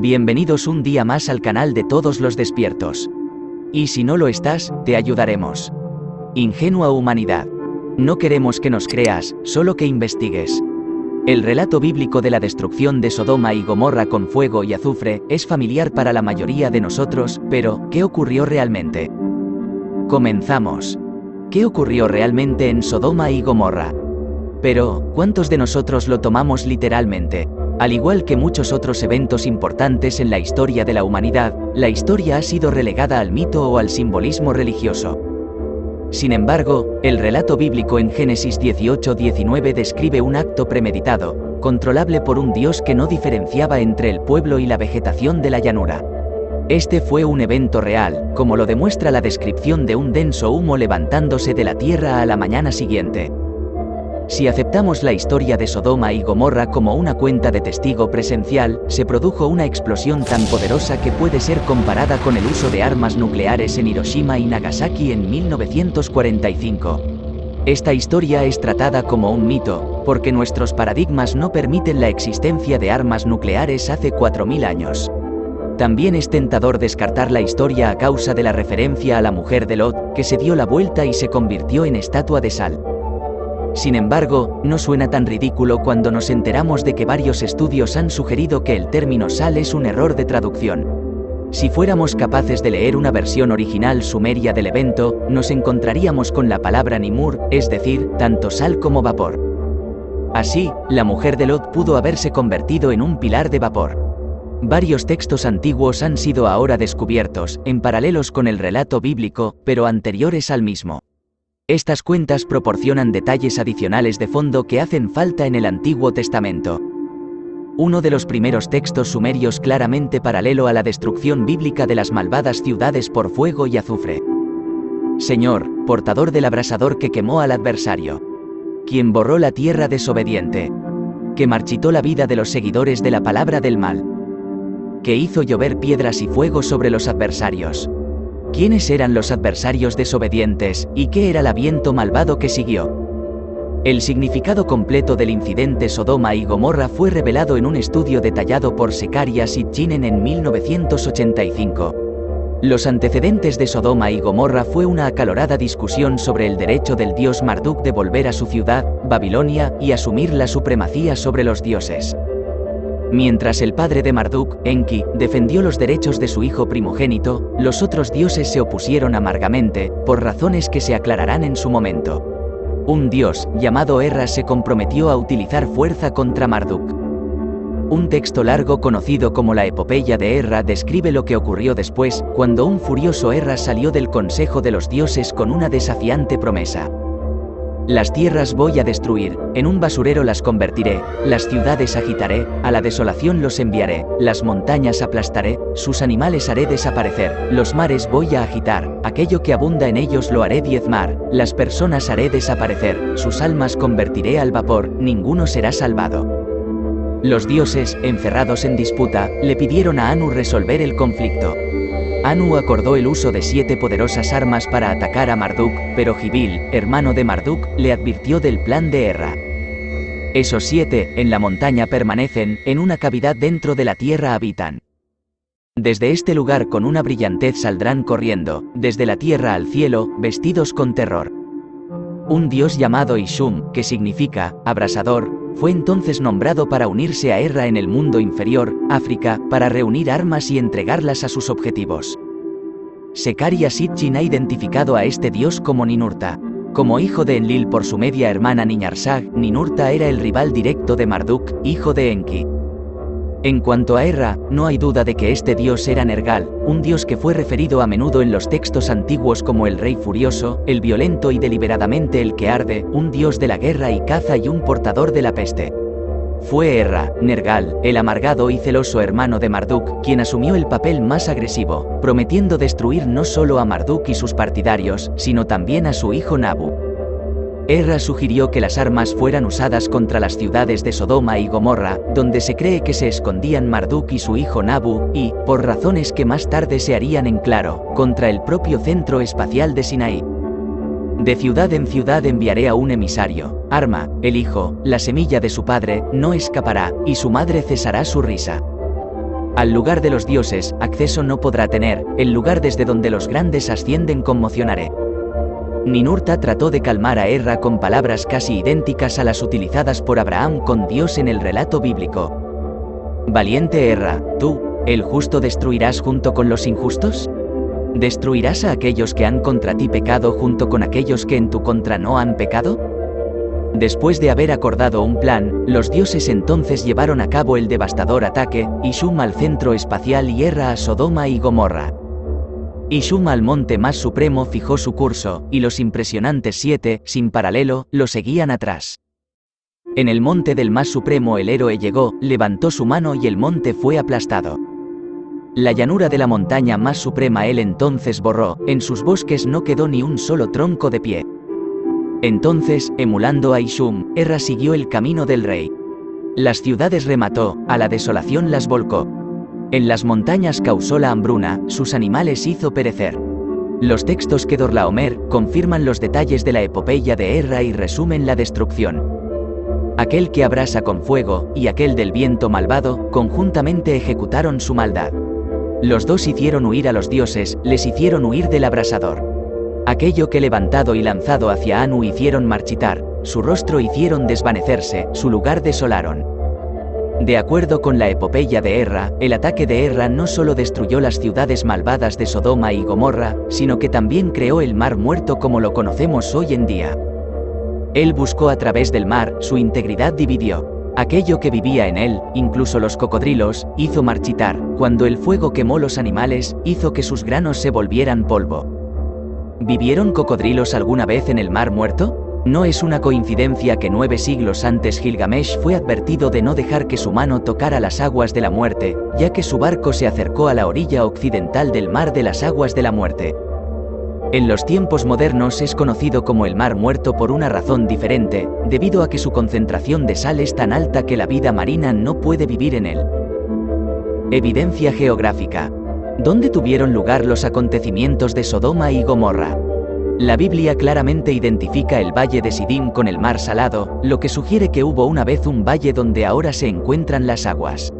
Bienvenidos un día más al canal de Todos los Despiertos. Y si no lo estás, te ayudaremos. Ingenua humanidad. No queremos que nos creas, solo que investigues. El relato bíblico de la destrucción de Sodoma y Gomorra con fuego y azufre es familiar para la mayoría de nosotros, pero ¿qué ocurrió realmente? Comenzamos. ¿Qué ocurrió realmente en Sodoma y Gomorra? Pero, ¿cuántos de nosotros lo tomamos literalmente? Al igual que muchos otros eventos importantes en la historia de la humanidad, la historia ha sido relegada al mito o al simbolismo religioso. Sin embargo, el relato bíblico en Génesis 18:19 describe un acto premeditado, controlable por un Dios que no diferenciaba entre el pueblo y la vegetación de la llanura. Este fue un evento real, como lo demuestra la descripción de un denso humo levantándose de la tierra a la mañana siguiente. Si aceptamos la historia de Sodoma y Gomorra como una cuenta de testigo presencial, se produjo una explosión tan poderosa que puede ser comparada con el uso de armas nucleares en Hiroshima y Nagasaki en 1945. Esta historia es tratada como un mito, porque nuestros paradigmas no permiten la existencia de armas nucleares hace 4000 años. También es tentador descartar la historia a causa de la referencia a la mujer de Lot, que se dio la vuelta y se convirtió en estatua de sal. Sin embargo, no suena tan ridículo cuando nos enteramos de que varios estudios han sugerido que el término sal es un error de traducción. Si fuéramos capaces de leer una versión original sumeria del evento, nos encontraríamos con la palabra Nimur, es decir, tanto sal como vapor. Así, la mujer de Lot pudo haberse convertido en un pilar de vapor. Varios textos antiguos han sido ahora descubiertos, en paralelos con el relato bíblico, pero anteriores al mismo. Estas cuentas proporcionan detalles adicionales de fondo que hacen falta en el Antiguo Testamento. Uno de los primeros textos sumerios claramente paralelo a la destrucción bíblica de las malvadas ciudades por fuego y azufre. Señor, portador del abrasador que quemó al adversario. Quien borró la tierra desobediente. Que marchitó la vida de los seguidores de la palabra del mal. Que hizo llover piedras y fuego sobre los adversarios. ¿Quiénes eran los adversarios desobedientes, y qué era el viento malvado que siguió? El significado completo del incidente Sodoma y Gomorra fue revelado en un estudio detallado por Zecharia Sitchin en 1985. Los antecedentes de Sodoma y Gomorra fue una acalorada discusión sobre el derecho del dios Marduk de volver a su ciudad, Babilonia, y asumir la supremacía sobre los dioses. Mientras el padre de Marduk, Enki, defendió los derechos de su hijo primogénito, los otros dioses se opusieron amargamente, por razones que se aclararán en su momento. Un dios, llamado Erra, se comprometió a utilizar fuerza contra Marduk. Un texto largo conocido como la Epopeya de Erra describe lo que ocurrió después, cuando un furioso Erra salió del consejo de los dioses con una desafiante promesa. Las tierras voy a destruir, en un basurero las convertiré, las ciudades agitaré, a la desolación los enviaré, las montañas aplastaré, sus animales haré desaparecer, los mares voy a agitar, aquello que abunda en ellos lo haré diezmar, las personas haré desaparecer, sus almas convertiré al vapor, ninguno será salvado. Los dioses, encerrados en disputa, le pidieron a Anu resolver el conflicto. Anu acordó el uso de 7 poderosas armas para atacar a Marduk, pero Gibil, hermano de Marduk, le advirtió del plan de Erra. Esos 7, en la montaña permanecen, en una cavidad dentro de la tierra habitan. Desde este lugar con una brillantez saldrán corriendo, desde la tierra al cielo, vestidos con terror. Un dios llamado Ishum, que significa abrasador, fue entonces nombrado para unirse a Erra en el mundo inferior, África, para reunir armas y entregarlas a sus objetivos. Zecharia Sitchin ha identificado a este dios como Ninurta. Como hijo de Enlil por su media hermana Niñarsag, Ninurta era el rival directo de Marduk, hijo de Enki. En cuanto a Erra, no hay duda de que este dios era Nergal, un dios que fue referido a menudo en los textos antiguos como el rey furioso, el violento y deliberadamente el que arde, un dios de la guerra y caza y un portador de la peste. Fue Erra, Nergal, el amargado y celoso hermano de Marduk, quien asumió el papel más agresivo, prometiendo destruir no solo a Marduk y sus partidarios, sino también a su hijo Nabu. Erra sugirió que las armas fueran usadas contra las ciudades de Sodoma y Gomorra, donde se cree que se escondían Marduk y su hijo Nabu, y, por razones que más tarde se harían en claro, contra el propio centro espacial de Sinaí. De ciudad en ciudad enviaré a un emisario, Arma, el hijo, la semilla de su padre, no escapará, y su madre cesará su risa. Al lugar de los dioses, acceso no podrá tener, el lugar desde donde los grandes ascienden conmocionaré. Ninurta trató de calmar a Erra con palabras casi idénticas a las utilizadas por Abraham con Dios en el relato bíblico. Valiente Erra, tú, ¿el justo destruirás junto con los injustos? ¿Destruirás a aquellos que han contra ti pecado junto con aquellos que en tu contra no han pecado? Después de haber acordado un plan, los dioses entonces llevaron a cabo el devastador ataque, Ishum al centro espacial y Erra a Sodoma y Gomorra. Ishum al monte más supremo fijó su curso, y los impresionantes 7, sin paralelo, lo seguían atrás. En el monte del más supremo el héroe llegó, levantó su mano y el monte fue aplastado. La llanura de la montaña más suprema él entonces borró, en sus bosques no quedó ni un solo tronco de pie. Entonces, emulando a Ishum, Erra siguió el camino del rey. Las ciudades remató, a la desolación las volcó. En las montañas causó la hambruna, sus animales hizo perecer. Los textos que Dorlaomer confirman los detalles de la epopeya de Erra y resumen la destrucción. Aquel que abrasa con fuego, y aquel del viento malvado, conjuntamente ejecutaron su maldad. Los dos hicieron huir a los dioses, les hicieron huir del abrasador. Aquello que levantado y lanzado hacia Anu hicieron marchitar, su rostro hicieron desvanecerse, su lugar desolaron. De acuerdo con la epopeya de Erra, el ataque de Erra no solo destruyó las ciudades malvadas de Sodoma y Gomorra, sino que también creó el mar muerto como lo conocemos hoy en día. Él buscó a través del mar, su integridad dividió. Aquello que vivía en él, incluso los cocodrilos, hizo marchitar, cuando el fuego quemó los animales, hizo que sus granos se volvieran polvo. ¿Vivieron cocodrilos alguna vez en el mar muerto? No es una coincidencia que 9 siglos antes Gilgamesh fue advertido de no dejar que su mano tocara las aguas de la muerte, ya que su barco se acercó a la orilla occidental del mar de las aguas de la muerte. En los tiempos modernos es conocido como el mar muerto por una razón diferente, debido a que su concentración de sal es tan alta que la vida marina no puede vivir en él. Evidencia geográfica. ¿Dónde tuvieron lugar los acontecimientos de Sodoma y Gomorra? La Biblia claramente identifica el valle de Sidim con el mar salado, lo que sugiere que hubo una vez un valle donde ahora se encuentran las aguas.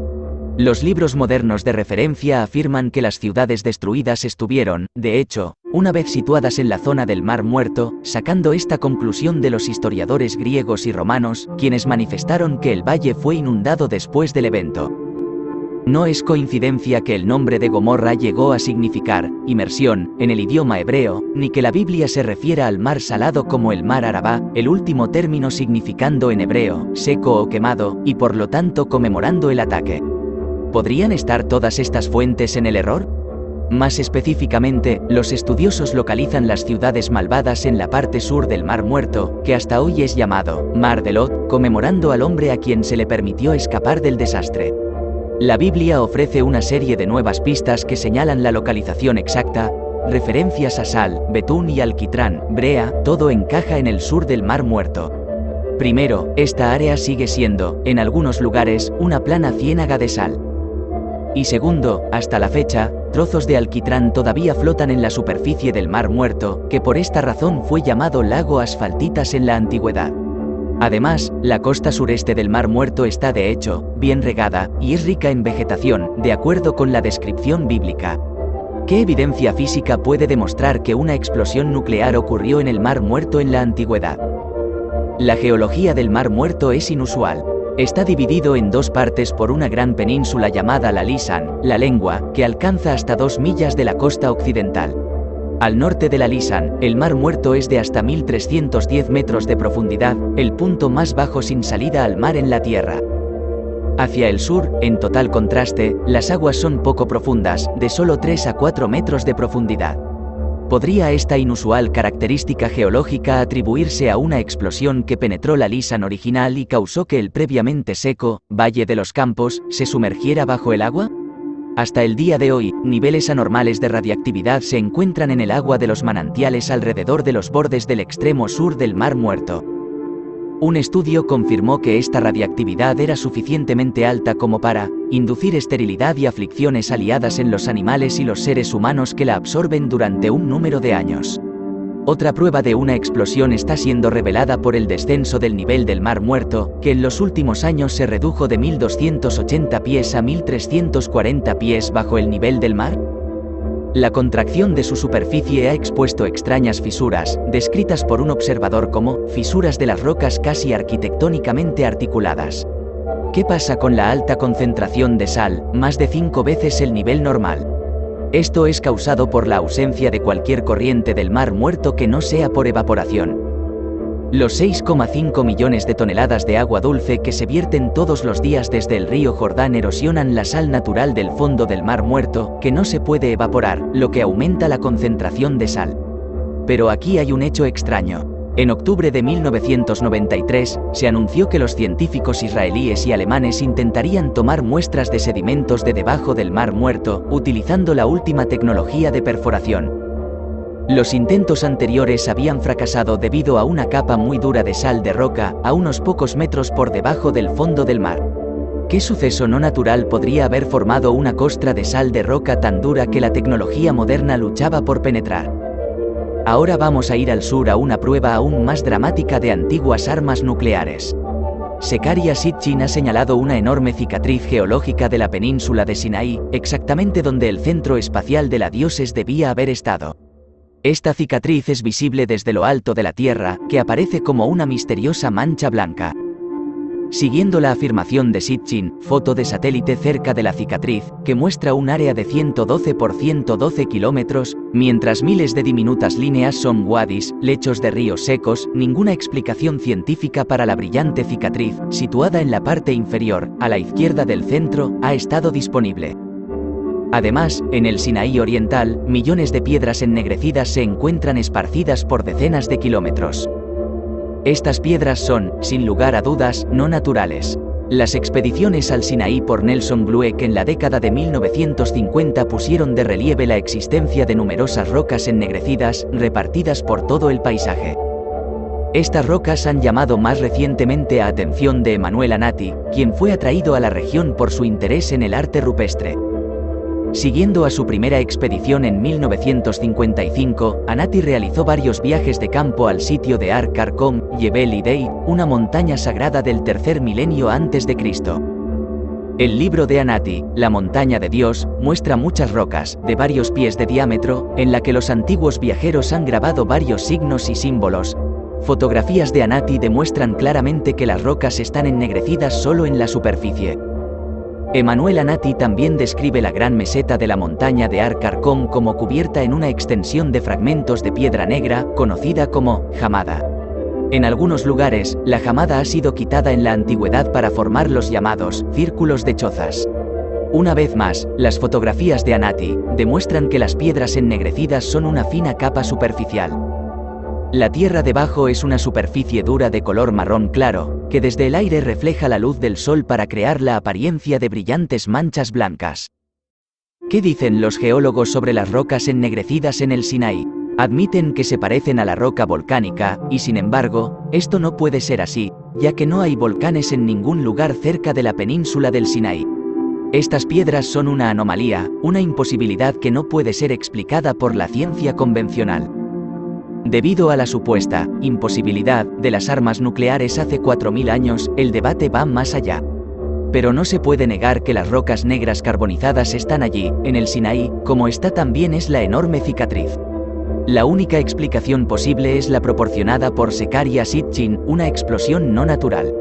Los libros modernos de referencia afirman que las ciudades destruidas estuvieron, de hecho, una vez situadas en la zona del Mar Muerto, sacando esta conclusión de los historiadores griegos y romanos, quienes manifestaron que el valle fue inundado después del evento. No es coincidencia que el nombre de Gomorra llegó a significar inmersión en el idioma hebreo, ni que la Biblia se refiera al mar salado como el mar Arabá, el último término significando en hebreo seco o quemado, y por lo tanto conmemorando el ataque. ¿Podrían estar todas estas fuentes en el error? Más específicamente, los estudiosos localizan las ciudades malvadas en la parte sur del Mar Muerto, que hasta hoy es llamado Mar de Lot, conmemorando al hombre a quien se le permitió escapar del desastre. La Biblia ofrece una serie de nuevas pistas que señalan la localización exacta, referencias a Sal, Betún y Alquitrán, Brea, todo encaja en el sur del Mar Muerto. Primero, esta área sigue siendo, en algunos lugares, una plana ciénaga de sal. Y segundo, hasta la fecha, trozos de alquitrán todavía flotan en la superficie del Mar Muerto, que por esta razón fue llamado lago Asfaltitas en la antigüedad. Además, la costa sureste del Mar Muerto está de hecho, bien regada, y es rica en vegetación, de acuerdo con la descripción bíblica. ¿Qué evidencia física puede demostrar que una explosión nuclear ocurrió en el Mar Muerto en la antigüedad? La geología del Mar Muerto es inusual. Está dividido en dos partes por una gran península llamada la Lisan, la lengua, que alcanza hasta 2 millas de la costa occidental. Al norte de la Lisan, el Mar Muerto es de hasta 1310 metros de profundidad, el punto más bajo sin salida al mar en la Tierra. Hacia el sur, en total contraste, las aguas son poco profundas, de solo 3 a 4 metros de profundidad. ¿Podría esta inusual característica geológica atribuirse a una explosión que penetró la Lisan original y causó que el previamente seco Valle de los Campos se sumergiera bajo el agua? Hasta el día de hoy, niveles anormales de radiactividad se encuentran en el agua de los manantiales alrededor de los bordes del extremo sur del Mar Muerto. Un estudio confirmó que esta radiactividad era suficientemente alta como para inducir esterilidad y aflicciones aliadas en los animales y los seres humanos que la absorben durante un número de años. Otra prueba de una explosión está siendo revelada por el descenso del nivel del Mar Muerto, que en los últimos años se redujo de 1.280 pies a 1.340 pies bajo el nivel del mar. La contracción de su superficie ha expuesto extrañas fisuras, descritas por un observador como fisuras de las rocas casi arquitectónicamente articuladas. ¿Qué pasa con la alta concentración de sal, más de 5 veces el nivel normal? Esto es causado por la ausencia de cualquier corriente del Mar Muerto que no sea por evaporación. Los 6,5 millones de toneladas de agua dulce que se vierten todos los días desde el río Jordán erosionan la sal natural del fondo del Mar Muerto, que no se puede evaporar, lo que aumenta la concentración de sal. Pero aquí hay un hecho extraño. En octubre de 1993, se anunció que los científicos israelíes y alemanes intentarían tomar muestras de sedimentos de debajo del Mar Muerto, utilizando la última tecnología de perforación. Los intentos anteriores habían fracasado debido a una capa muy dura de sal de roca, a unos pocos metros por debajo del fondo del mar. ¿Qué suceso no natural podría haber formado una costra de sal de roca tan dura que la tecnología moderna luchaba por penetrar? Ahora vamos a ir al sur a una prueba aún más dramática de antiguas armas nucleares. Zecharia Sitchin ha señalado una enorme cicatriz geológica de la península de Sinaí, exactamente donde el centro espacial de la Dioses debía haber estado. Esta cicatriz es visible desde lo alto de la Tierra, que aparece como una misteriosa mancha blanca. Siguiendo la afirmación de Sitchin, foto de satélite cerca de la cicatriz, que muestra un área de 112 por 112 kilómetros, mientras miles de diminutas líneas son wadis, lechos de ríos secos, ninguna explicación científica para la brillante cicatriz, situada en la parte inferior, a la izquierda del centro, ha estado disponible. Además, en el Sinaí oriental, millones de piedras ennegrecidas se encuentran esparcidas por decenas de kilómetros. Estas piedras son, sin lugar a dudas, no naturales. Las expediciones al Sinaí por Nelson Glueck en la década de 1950 pusieron de relieve la existencia de numerosas rocas ennegrecidas, repartidas por todo el paisaje. Estas rocas han llamado más recientemente a atención de Emanuel Anati, quien fue atraído a la región por su interés en el arte rupestre. Siguiendo a su primera expedición en 1955, Anati realizó varios viajes de campo al sitio de Ar Qarqom, Jebel Idey, una montaña sagrada del tercer milenio antes de Cristo. El libro de Anati, La montaña de Dios, muestra muchas rocas, de varios pies de diámetro, en la que los antiguos viajeros han grabado varios signos y símbolos. Fotografías de Anati demuestran claramente que las rocas están ennegrecidas solo en la superficie. Emanuel Anati también describe la gran meseta de la montaña de Ar Qarqom como cubierta en una extensión de fragmentos de piedra negra, conocida como jamada. En algunos lugares, la jamada ha sido quitada en la antigüedad para formar los llamados círculos de chozas. Una vez más, las fotografías de Anati demuestran que las piedras ennegrecidas son una fina capa superficial. La tierra debajo es una superficie dura de color marrón claro, que desde el aire refleja la luz del sol para crear la apariencia de brillantes manchas blancas. ¿Qué dicen los geólogos sobre las rocas ennegrecidas en el Sinaí? Admiten que se parecen a la roca volcánica, y sin embargo, esto no puede ser así, ya que no hay volcanes en ningún lugar cerca de la península del Sinaí. Estas piedras son una anomalía, una imposibilidad que no puede ser explicada por la ciencia convencional. Debido a la supuesta imposibilidad de las armas nucleares hace 4000 años, el debate va más allá. Pero no se puede negar que las rocas negras carbonizadas están allí, en el Sinaí, como esta también es la enorme cicatriz. La única explicación posible es la proporcionada por Zecharia Sitchin, una explosión no natural.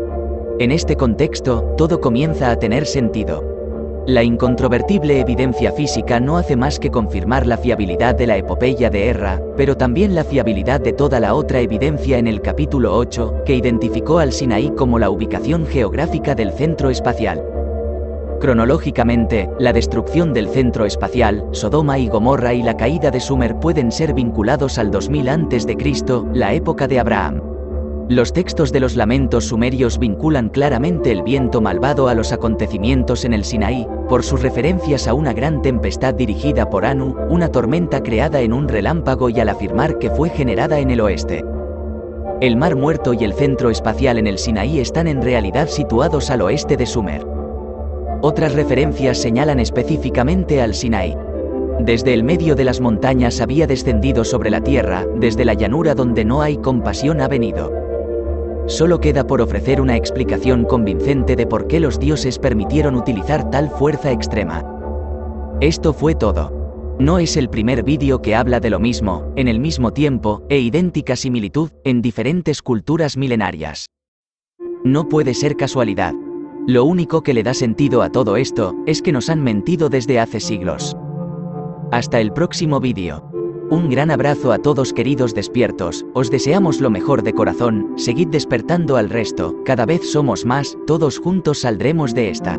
En este contexto, todo comienza a tener sentido. La incontrovertible evidencia física no hace más que confirmar la fiabilidad de la epopeya de Erra, pero también la fiabilidad de toda la otra evidencia en el capítulo 8, que identificó al Sinaí como la ubicación geográfica del centro espacial. Cronológicamente, la destrucción del centro espacial, Sodoma y Gomorra y la caída de Sumer pueden ser vinculados al 2000 a.C., la época de Abraham. Los textos de los lamentos sumerios vinculan claramente el viento malvado a los acontecimientos en el Sinaí, por sus referencias a una gran tempestad dirigida por Anu, una tormenta creada en un relámpago y al afirmar que fue generada en el oeste. El Mar Muerto y el centro espacial en el Sinaí están en realidad situados al oeste de Sumer. Otras referencias señalan específicamente al Sinaí. Desde el medio de las montañas había descendido sobre la tierra, desde la llanura donde no hay compasión ha venido. Solo queda por ofrecer una explicación convincente de por qué los dioses permitieron utilizar tal fuerza extrema. Esto fue todo. No es el primer vídeo que habla de lo mismo, en el mismo tiempo, e idéntica similitud, en diferentes culturas milenarias. No puede ser casualidad. Lo único que le da sentido a todo esto, es que nos han mentido desde hace siglos. Hasta el próximo vídeo. Un gran abrazo a todos queridos despiertos, os deseamos lo mejor de corazón, seguid despertando al resto, cada vez somos más, todos juntos saldremos de esta.